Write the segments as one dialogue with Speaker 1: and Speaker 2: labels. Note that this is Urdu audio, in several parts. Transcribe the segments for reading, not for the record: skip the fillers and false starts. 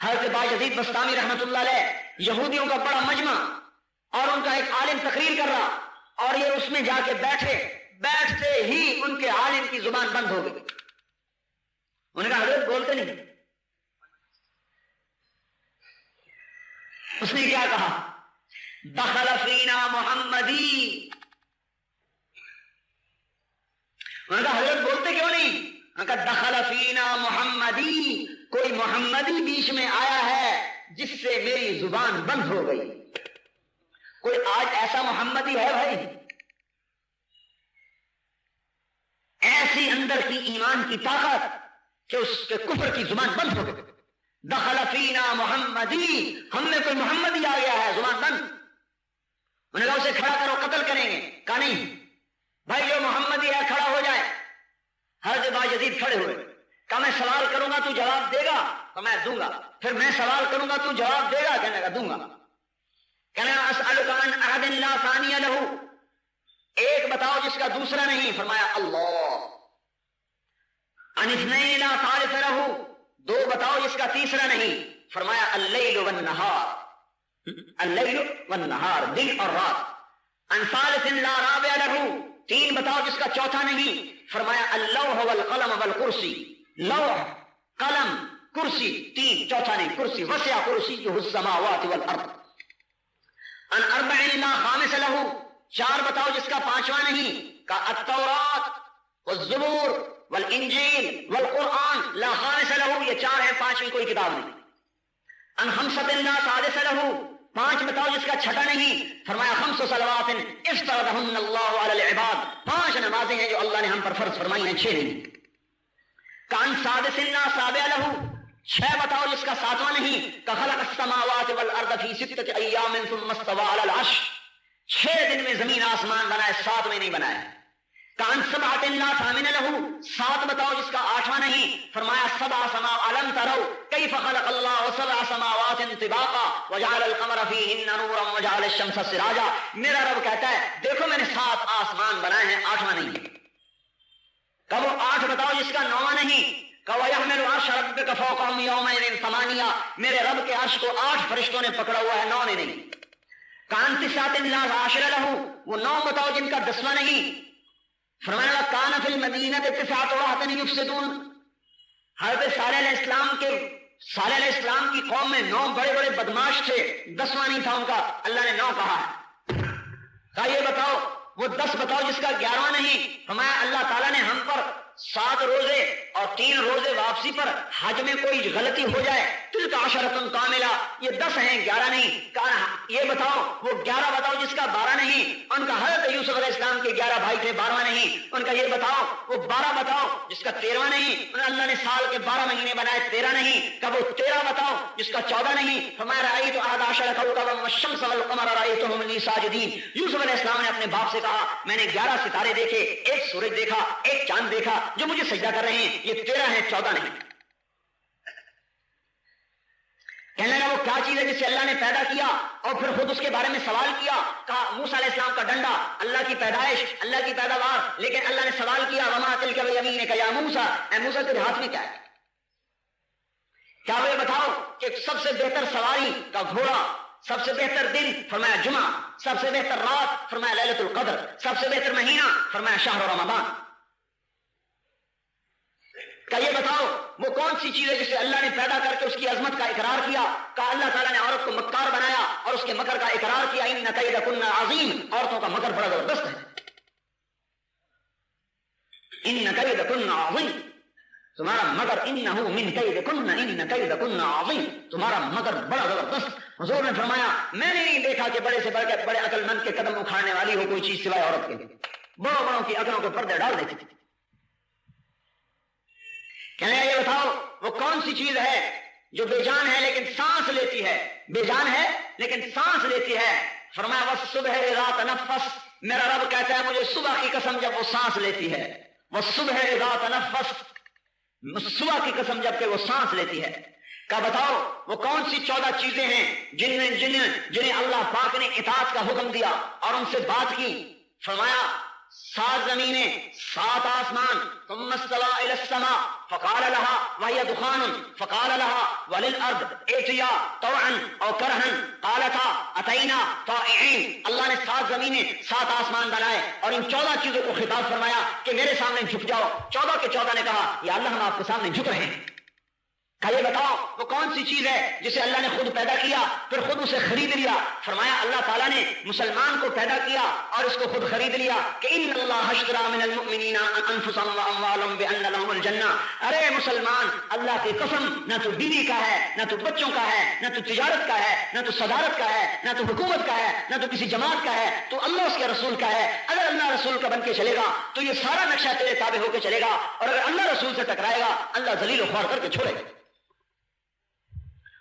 Speaker 1: حضرت باجدید بستامی رحمت اللہ علیہ یہودیوں کا بڑا مجمع اور ان کا ایک عالم تقریر کر رہا اور یہ اس میں جا کے بیٹھتے ہی ان کے عالم کی زبان بند ہو گئی. انہوں نے کہا حضرت بولتے نہیں. اس نے کیا کہا؟ دخل فینا محمدی. انہوں نے کہا حضرت بولتے کیوں نہیں؟ انہوں نے کہا دخل فینا محمدی، کوئی محمدی بیچ میں آیا ہے جس سے میری زبان بند ہو گئی. کوئی آج ایسا محمدی ہے بھائی؟ ایسی اندر کی ایمان کی طاقت کہ اس کے کفر کی زبان بند ہو گئی. دخل فینا محمدی، ہم میں کوئی محمدی آ گیا ہے، زبان بند. انہوں نے کہا اسے کھڑا کرو، قتل کریں گے. کہا نہیں بھائی جو محمدی ہے کھڑا ہو جائے. حضرت باجدید کھڑے ہوئے. کہا میں سوال کروں گا تو جواب دے گا تو میں دوں گا، پھر میں سوال کروں گا تو جواب دے گا. کہنے لگا دوں گا. کہنے لگا اسألک عن احد لا ثانی لہ، ایک بتاؤ جس کا دوسرا نہیں. فرمایا اللہ. عن اثنین لا ثالث لہ، دو بتاؤ جس کا تیسرا نہیں. فرمایا اللیل والنہار، اللیل والنہار، دن اور رات. عن ثالث لا رابع لہ، تین بتاؤ جس کا چوتھا نہیں. فرمایا اللوح والقلم والکرسی، لوح قلم کرسی، تین، چوتھا نہیں. کرسی وسع کرسیہ السماوات والارض. ان اربع لا خامس لہ، چار بتاؤ جس کا پانچواں نہیں. کا التوراۃ والزبور والانجیل والقرآن لا خامس لہ، یہ چار ہیں، پانچویں کوئی کتاب نہیں. ان خمسۃ لا سادس لہ، پانچ بتاؤ جس کا چھٹا نہیں. فرمایا خمس صلوات افترضہن اللہ علی العباد، پانچ نمازیں ہیں جو اللہ نے ہم پر فرض فرمائی ہیں، چھ نہیں. کان سادس لا سابع لہ، چھ بتاؤ جس کا ساتواں نہیں. کہ خلق السماوات والارض فی ستۃ ایام ثم استوى علی العرش، چھ دن میں زمین آسمان بنائے، سات میں نہیں بنائے. کان سبعۃ لا ثامن لہ، سات بتاؤ جس کا آٹھواں نہیں. فرمایا سبع سماوات الم تروا کیف خلق اللہ سبع سماوات طباقا وجعل القمر فیہن نورا وجعل الشمس سراجا. میرا رب کہتا ہے دیکھو میں نے سات آسمان بنائے ہیں، آٹھواں نہیں. کب وہ آٹھ بتاؤ جس کا نواں نہیں. وَيَحْمِلُ عَرْشَ رَبِّكَ فَوْقَهُمْ يَوْمَئِذٍ ثَمَانِيَةٌ، میرے رب کے عرش کو آٹھ فرشتوں نے پکڑا ہوا ہے، نو نے نہیں. کان تسعۃ لا عاشر لہ، وہ نو بتاؤ جن کا دسواں نہیں. فرمایا کان فی المدینہ تسعۃ رہط یفسدون، حضرت صالح علیہ السلام کی قوم میں نو بڑے بڑے بدماش تھے، دسواں نہیں تھا ان کا. اللہ نے نو کہا ہے. کہا یہ بتاؤ وہ 10 بتاؤ جس کا 11واں نہیں. فرمایا اللہ تعالیٰ نے ہم پر 7 روزے اور 3 روزے واپسی پر حج میں کوئی غلطی ہو جائے تلک عشرۃ کاملہ، یہ 10 ہیں 11 نہیں. کہا یہ بتاؤ وہ 11 بتاؤ جس کا 12 نہیں. ان کا حضرت یوسف علیہ السلام کے 11 بھائی تھے، 12واں نہیں. ان کا یہ بتاؤ وہ 12 بتاؤ جس کا 13واں نہیں. اللہ نے سال کے 12 مہینے بنائے، 13 نہیں. کب وہ 13 بتاؤ جس کا 14 نہیں. فرمایا رأیت احد عشر کوكبا والشمس والقمر رأيتهم لي ساجدين. یوسف علیہ السلام نے اپنے باپ سے کہا میں نے 11 ستارے دیکھے، ایک سورج دیکھا، ایک چاند دیکھا جو مجھے سجدہ کر رہے ہیں. یہ 13 ہیں، 14 نہیں. کہنے لگا وہ کیا چیز ہے جس سے اللہ نے پیدا کیا، اور پھر خود اس کے بارے میں سوال کیا. کہا موسیٰ علیہ السلام کا ڈنڈا، اللہ کی پیدائش، اللہ کی پیداوار. لیکن اللہ نے سوال کیا وما تلک بیمینک یا موسیٰ، اے موسیٰ تیرے ہاتھ میں کیا ہے؟ کیا وہ یہ بتاؤ کہ سب سے بہتر سواری کا گھوڑا، سب سے بہتر دن فرمایا جمعہ، سب سے بہتر رات فرمایا لیلۃ القدر، سب سے بہتر مہینہ فرمایا شہر رمضان. کیا یہ بتاؤ وہ کون سی چیز ہے جسے اللہ نے پیدا کر کے اس کی عظمت کا اقرار کیا. کہا اللہ تعالیٰ نے عورت کو مکار بنایا اور اس کے مکر کا اقرار کیا. ان کیدکن عظیم، عورتوں کا مکر بڑا زبردست ہے. ان کیدکن عظیم، تمہارا مگر انہ من کیدکن، ان کیدکن عظیم، تمہارا مگر بڑا زبردست. حضور نے فرمایا میں نے نہیں دیکھا کہ بڑے سے بڑھ کے بڑے عقل مند کے قدم اکھاڑنے والی ہو کوئی چیز سوائے عورت کے. بڑوں بڑوں کی عقلوں کے پردے ڈال دیتی تھی. کہنے یہ بتاؤ وہ کون سی چیز ہے جو بے جان ہے لیکن سانس لیتی ہے، بے جان ہے لیکن سانس لیتی ہے. فرمایا والصبح اذا تنفس، میرا رب کہتا ہے مجھے صبح کی قسم جب وہ سانس لیتی ہے. والصبح اذا تنفس، صبح کی قسم جب کہ وہ سانس لیتی ہے. کہا بتاؤ وہ کون سی 14 چیزیں ہیں جنہیں اللہ پاک نے اطاعت کا حکم دیا اور ان سے بات کی. فرمایا 7 زمینیں، 7 آسمان. ثم استوى الى السماء فقال لها وهي دخان فقال لها وللارض ائتیا طوعا او کرہا قالتا اتینا طائعین. اللہ نے 7 زمینیں 7 آسمان بنائے اور ان 14 چیزوں کو خطاب فرمایا کہ میرے سامنے جھک جاؤ. 14 کے 14 نے کہا یا اللہ ہم آپ کے سامنے جھک رہے ہیں. کہ یہ بتاؤ وہ کون سی چیز ہے جسے اللہ نے خود پیدا کیا پھر خود اسے خرید لیا. فرمایا اللہ تعالیٰ نے مسلمان کو پیدا کیا اور اس کو خود خرید لیا کہ ان اللہ اشتری من المؤمنین انفسهم واموالهم بان لهم الجنہ. ارے مسلمان اللہ کی قسم نہ تو بیوی کا ہے نہ تو بچوں کا ہے نہ تو تجارت کا ہے نہ تو صدارت کا ہے نہ تو حکومت کا ہے نہ تو کسی جماعت کا ہے, تو اللہ اس کے رسول کا ہے. اگر اللہ رسول کا بن کے چلے گا تو یہ سارا نقشہ تیرے تابع ہو کے چلے گا, اور اگر اللہ رسول سے ٹکرائے گا اللہ ذلیل و خوار کر کے چھوڑے گا.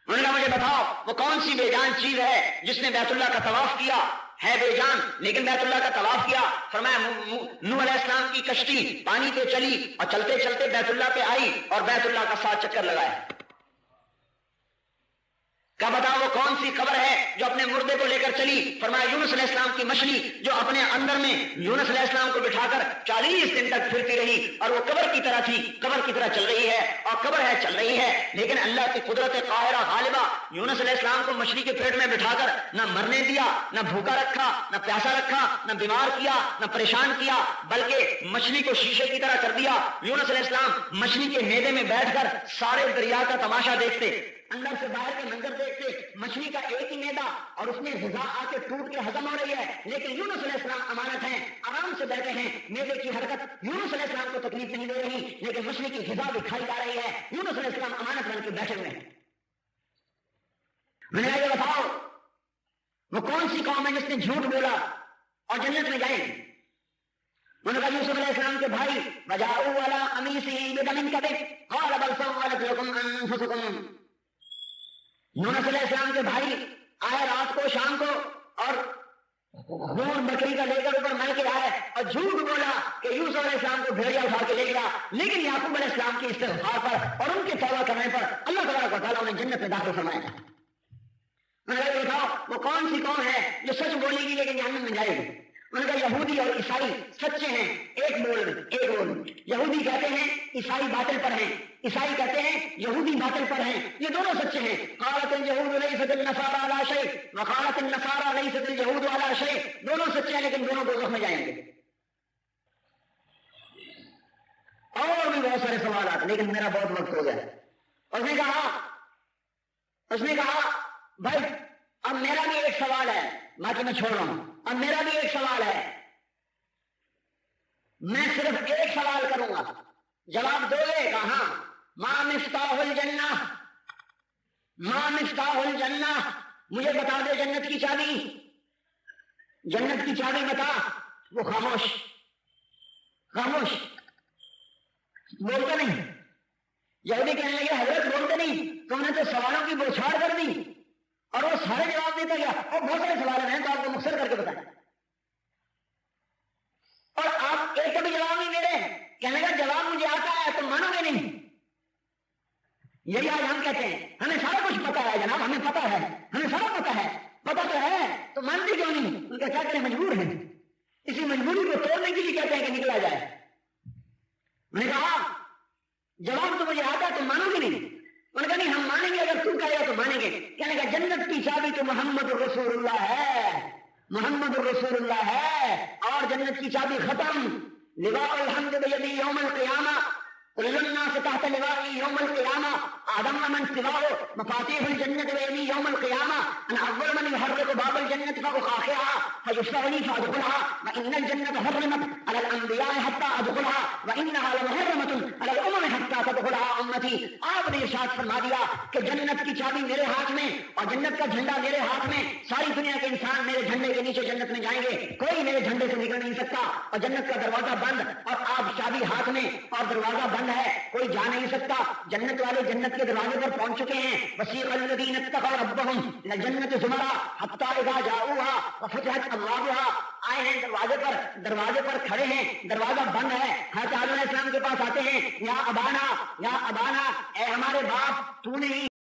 Speaker 1: انہوں نے مجھے بتاؤ وہ کون سی بے جان چیز ہے جس نے بیت اللہ کا طواف کیا, ہے بے جان لیکن بیت اللہ کا طواف کیا. فرمایا نوح علیہ السلام کی کشتی پانی پہ چلی اور چلتے چلتے بیت اللہ پہ آئی اور بیت اللہ کا 7 چکر لگائے. کیا بتاؤ وہ کون سی قبر ہے جو اپنے مردے کو لے کر چلی. فرمایا یونس علیہ السلام کی مچھلی جو اپنے اندر میں یونس علیہ السلام کو بٹھا کر 40 دن تک پھرتی رہی اور وہ قبر کی طرح تھی, قبر کی طرح چل رہی ہے اور قبر ہے چل رہی ہے, لیکن اللہ کی قدرت قاہرہ غالبہ یونس علیہ السلام کو مچھلی کے پیٹ میں بٹھا کر نہ مرنے دیا, نہ بھوکا رکھا, نہ پیاسا رکھا, نہ بیمار کیا, نہ پریشان کیا, بلکہ مچھلی کو شیشے کی طرح کر دیا. یونس علیہ السلام مچھلی کے میدے میں بیٹھ کر سارے دریا کا تماشا دیکھتے, اندر سے باہر کے منظر دیکھتے. مچھلی کا ایک ہی میدا اور اس میں غذا آ کے ٹوٹ کے ہضم ہو رہی ہے, لیکن یونس علیہ السلام امانت ہیں, آرام سے بیٹھے ہیں. میدے کی حرکت یونس علیہ السلام کو تکلیف نہیں دے رہی, لیکن مچھلی کی غذا بھی کھائی جا رہی ہے. یونس علیہ السلام امانت بن کے بیٹھے ہوئے ہیں. میں نے یہ بتاؤ وہ کون سی قوم ہے جس نے جھوٹ بولا اور جنت میں جائیں. انہوں نے کہا یوسف علیہ السلام کے بھائی وجاؤوا علی قمیصہ بدم کذب قال بل سولت لکم انفسکم. یونس علیہ السلام کے بھائی آئے رات کو شام کو اور خون بکری کا لے کر اوپر مل کے آئے اور جھوٹ بولا کہ یوسف علیہ السلام کو بھیڑیا اٹھا کے لے گیا, لیکن یعقوب علیہ السلام کی استغفار پر اور ان کے توبہ کرنے پر اللہ تبارک و تعالیٰ انہیں جنت میں داخل فرمائے گا. میں نے بتاؤ وہ کون سی قوم ہے جو سچ بولے گی لیکن جہنم میں جائے گی. ان کا یہودی اور عیسائی سچے ہیں ایک بول. یہودی کہتے ہیں عیسائی باطل پر ہیں, عیسائی کہتے ہیں یہودی باطل پر ہیں, یہ دونوں سچے ہیں. قالت اليهود ليست النصارى على شيء وقالت النصارى ليست اليهود على شيء. دونوں سچے ہیں لیکن دونوں دوزخ میں جائیں گے. اور بھی بہت سارے سوالات, لیکن میرا بہت وقت ہو گیا. اس نے کہا بھائی اب میرا بھی ایک سوال ہے, باقی میں چھوڑ رہا ہوں. اب میرا بھی ایک سوال ہے, میں صرف ایک سوال کروں گا, جواب دو گے. کہاں ما مفتاح الجنہ, ما مفتاح الجنہ, مجھے بتا دے جنت کی چابی, جنت کی چابی بتا. وہ خاموش بولتے نہیں. یہودی کہنے لگے حضرت بولتے نہیں, تم نے تو سوالوں کی بوچھاڑ کر دی اور وہ سارے جواب دیتا گیا. اور بہت سارے سوال ہیں تو آپ کو مختصر کر کے بتائیں, اور آپ ایک کا بھی جواب نہیں دے رہے. کہنے کا جواب مجھے آتا ہے تم مانو گے نہیں. یہی آج ہم کہتے ہیں ہمیں سارا کچھ پتا ہے جناب, ہمیں پتا ہے, ہمیں سارا پتا ہے. پتا تو ہے تو مانتے کیوں نہیں؟ ان کا کیا کریں, مجبور ہیں. اسی مجبوری کو توڑنے کے لیے کہتے ہیں کہ نکلا جائے. میں نے کہا جواب تو مجھے آتا ہے تم مانو گے نہیں. انہوں نے کہا نہیں ہم مانیں گے, اگر تم کہے گا تو مانیں گے. کہنے کا جنت کی چابی تو محمد رسول اللہ ہے, محمد رسول اللہ ہے, اور جنت کی چابی ختم. لواء الحمد بیدی یوم القیامہ كل الناس تحت لوائي يوم القيامة آدم ومن سواه مفاتيح الجنة بيدي يوم القيامة أنا أول من يحرك باب الجنة فأخاخها فيشفع لي فأدخلها وإن الجنة حرمت على الأنبياء حتى أدخلها وإنها لمحرمة على الأمم حتى تدخلها أمتي. آپ نے ارشاد فرما دیا کہ جنت کی چابی میرے ہاتھ میں اور جنت کا جھنڈا میرے ہاتھ میں. ساری دنیا کے انسان میرے جھنڈے کے نیچے جنت میں جائیں گے, کوئی میرے جھنڈے سے نکل نہیں سکتا. اور جنت کا دروازہ بند اور آپ چابی ہاتھ میں اور دروازہ بند ہے, کوئی جا نہیں سکتا. جنت والے جنت کے دروازے پر پہنچ چکے ہیں. وسیق الذین اتقوا ربهم الى الجنة زمرا حتى اذا جاؤوها وفتحت ابوابها. آئے ہیں دروازے پر کھڑے ہیں, دروازہ بند ہے. حضرت آدم علیہ السلام کے پاس آتے ہیں, یا ابانا اے ہمارے باپ, تو نے